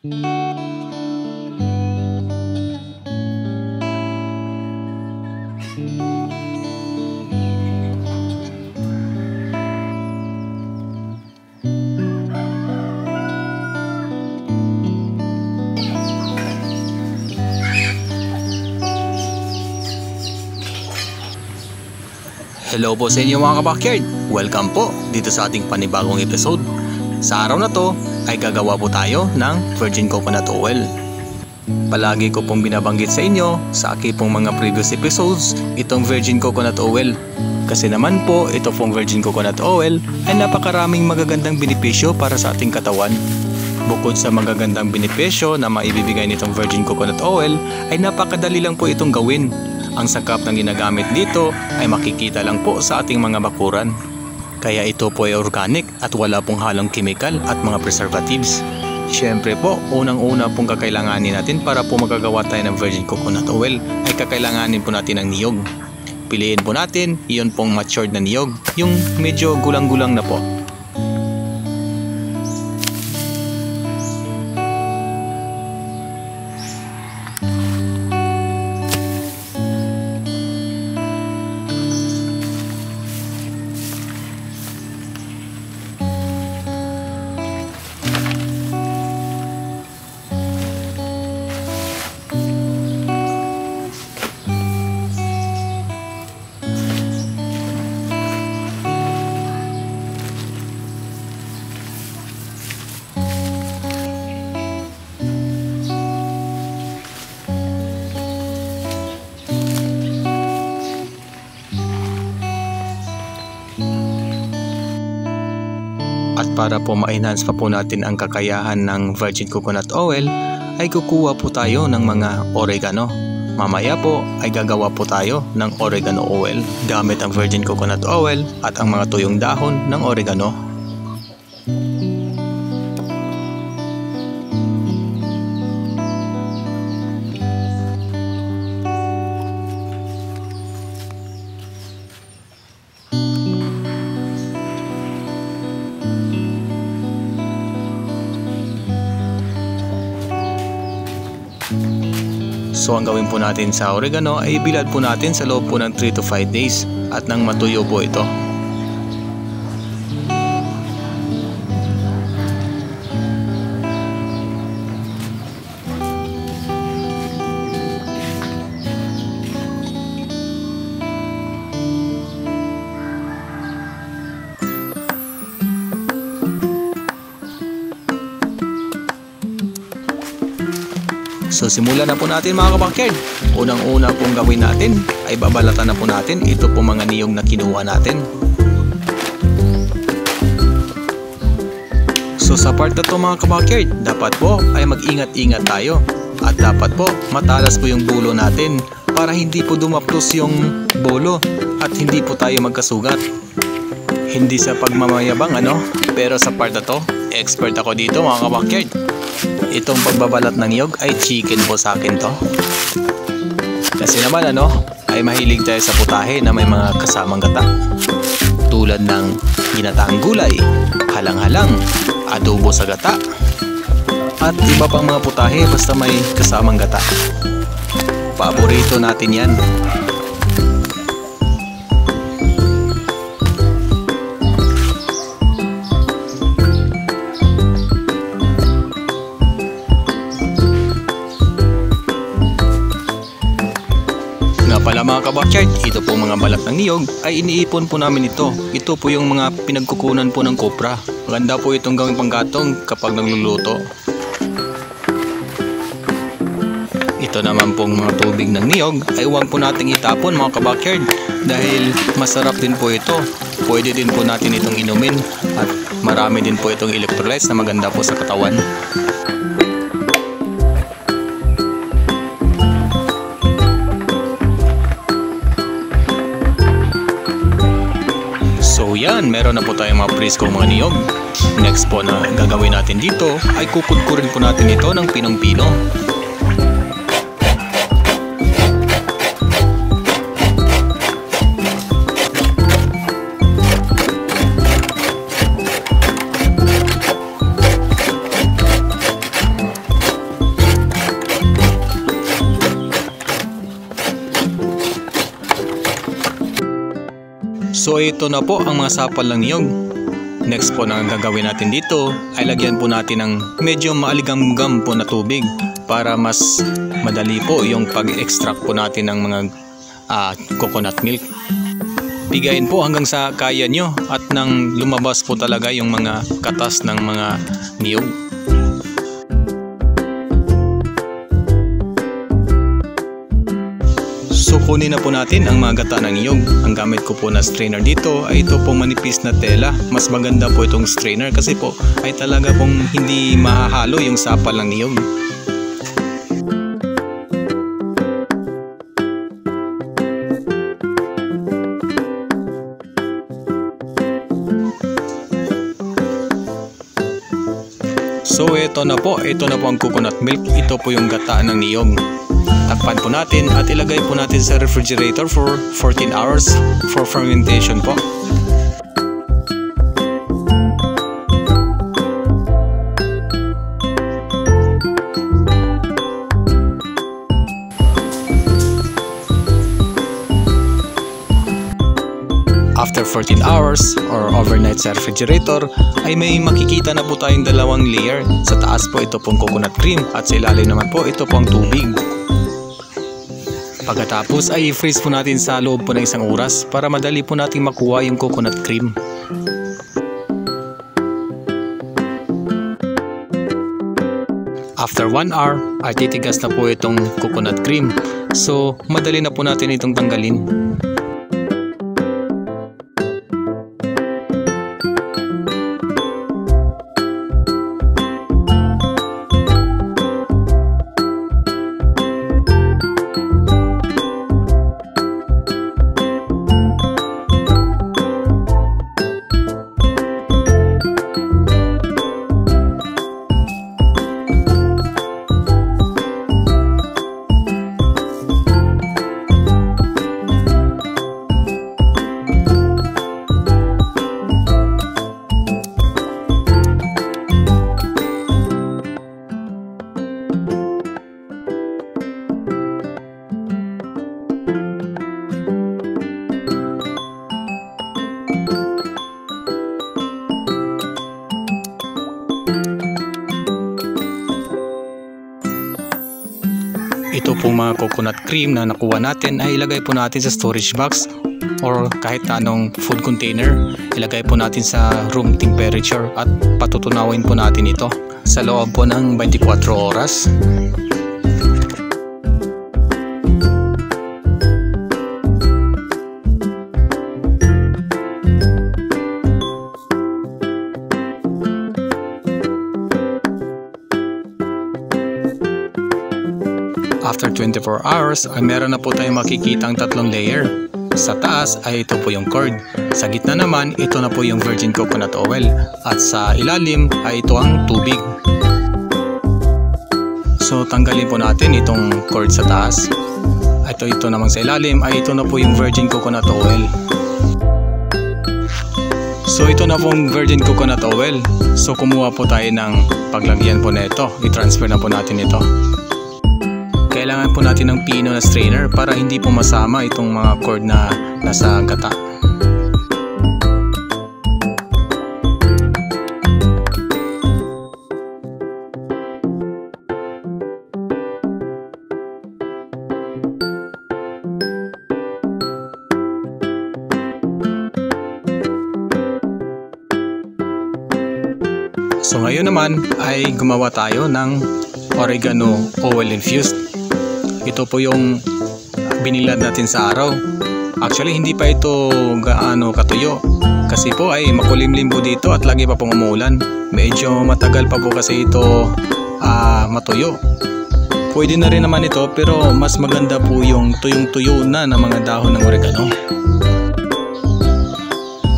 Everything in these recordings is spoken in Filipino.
Hello po sa inyo mga kabakyard! Welcome po dito sa ating panibagong episode. Sa araw na to ay gagawa po tayo ng virgin coconut oil. Palagi ko pong binabanggit sa inyo sa aking pong mga previous episodes itong virgin coconut oil. Kasi naman po ito pong virgin coconut oil ay napakaraming magagandang benepisyo para sa ating katawan. Bukod sa magagandang benepisyo na maibibigay nitong virgin coconut oil ay napakadali lang po itong gawin. Ang sakap ng ginagamit dito ay makikita lang po sa ating mga bakuran. Kaya ito po ay organic at wala pong halong chemical at mga preservatives. Siyempre po, unang-una pong kakailanganin natin para po magagawa tayo ng virgin coconut oil ay kakailanganin po natin ng niyog. Piliin po natin, iyon pong matured na niyog, yung medyo gulang-gulang na po. At para po ma-enhance pa po natin ang kakayahan ng virgin coconut oil ay kukuha po tayo ng mga oregano. Mamaya po ay gagawa po tayo ng oregano oil gamit ang virgin coconut oil at ang mga tuyong dahon ng oregano. So ang gawin po natin sa oregano ay ibilad po natin sa loob po ng 3 to 5 days at nang matuyo po ito. So simulan na po natin mga kabakyard. Unang-una pong gawin natin ay babalatan na po natin ito po mga niyog na kinuha natin. So sa part na to mga kabakyard, dapat po ay mag-ingat-ingat tayo. At dapat po matalas po yung bulo natin para hindi po dumaplos yung bulo at hindi po tayo magkasugat. Hindi sa pagmamayabang pero sa part na to, expert ako dito mga kabakyard. Itong pagbabalat ng niyog ay chicken po sa akin to. Kasi naman ay mahilig tayo sa putahe na may mga kasamang gata. Tulad ng ginataang gulay, halang-halang, adobo sa gata, at iba pang mga putahe basta may kasamang gata. Paborito natin yan. Pala mga kabakyard, ito po mga balat ng niyog ay iniipon po namin ito. Ito po yung mga pinagkukunan po ng kopra. Maganda po itong gawing panggatong kapag nagluluto. Ito naman pong mga tubig ng niyog ay huwag po nating itapon mga kabakyard dahil masarap din po ito. Pwede din po natin itong inumin at marami din po itong electrolytes na maganda po sa katawan. So yan, meron na po tayong mga preskong mga niyog. Next po na gagawin natin dito ay kukudkurin po natin ito ng pinong-pino. So ito na po ang mga sapal ng niyog. Next po na gagawin natin dito ay lagyan po natin ng medyo maaligam-gam po na tubig para mas madali po yung pag-extract po natin ng mga coconut milk. Bigayin po hanggang sa kaya nyo at nang lumabas po talaga yung mga katas ng mga niyog. So kunin na po natin ang mga gata ng niyog. Ang gamit ko po na strainer dito ay ito pong manipis na tela. Mas maganda po itong strainer kasi po ay talaga pong hindi mahahalo yung sapal ng niyog. So ito na po ang coconut milk. Ito po yung gata ng niyog. Takpan po natin at ilagay po natin sa refrigerator for 14 hours for fermentation po. After 14 hours or overnight sa refrigerator ay may makikita na po tayong dalawang layer. Sa taas po ito pong coconut cream at sa ilalim naman po ito pong tubig. Pagkatapos ay i-freeze po natin sa loob po ng 1 oras para madali po natin makuha yung coconut cream. After 1 hour ay titigas na po itong coconut cream. So madali na po natin itong tanggalin. Ito pong mga coconut cream na nakuha natin ay ilagay po natin sa storage box or kahit anong food container. Ilagay po natin sa room temperature at patutunawin po natin ito sa loob po ng 24 oras. After 24 hours ay meron na po tayong makikitang 3 layer. Sa taas ay ito po yung curd. Sa gitna naman ito na po yung virgin coconut oil. At sa ilalim ay ito ang tubig. So tanggalin po natin itong curd sa taas. Ito naman sa ilalim ay ito na po yung virgin coconut oil. So ito na pong virgin coconut oil. So kumuha po tayo ng paglagyan po na ito. I-transfer na po natin ito. Kailangan po natin ng pino na strainer para hindi po masama itong mga cord na nasa gata. So ngayon naman ay gumawa tayo ng oregano oil infused. Ito po yung binilad natin sa araw. Actually hindi pa ito gaano katuyo kasi po ay makulimlim po dito at lagi pa pong umuulan. Medyo matagal pa po kasi ito matuyo. Pwede na rin naman ito pero mas maganda po yung tuyong-tuyo na ng mga dahon ng oregano.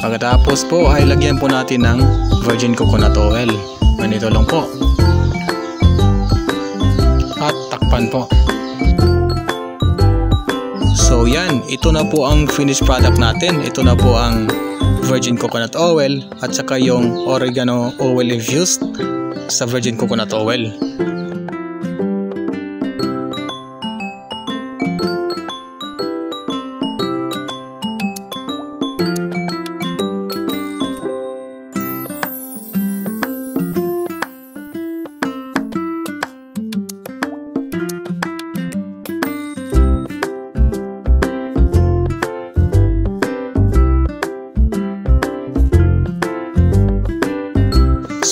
Pagkatapos po ay lagyan po natin ng virgin coconut oil. Ganito lang po. At takpan po. So yan, ito na po ang finished product natin. Ito na po ang virgin coconut oil at saka yung oregano oil infused sa virgin coconut oil.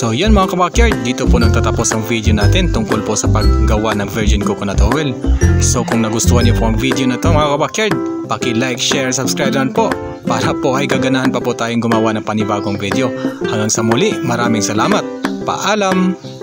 So yan mga kabakyard, dito po nagtatapos ang video natin tungkol po sa paggawa ng virgin coconut oil. So kung nagustuhan niyo po ang video na to mga kabakyard, paki-like, share, subscribe naman po para po ay gaganahan pa po tayong gumawa ng panibagong video. Hanggang sa muli, maraming salamat. Paalam!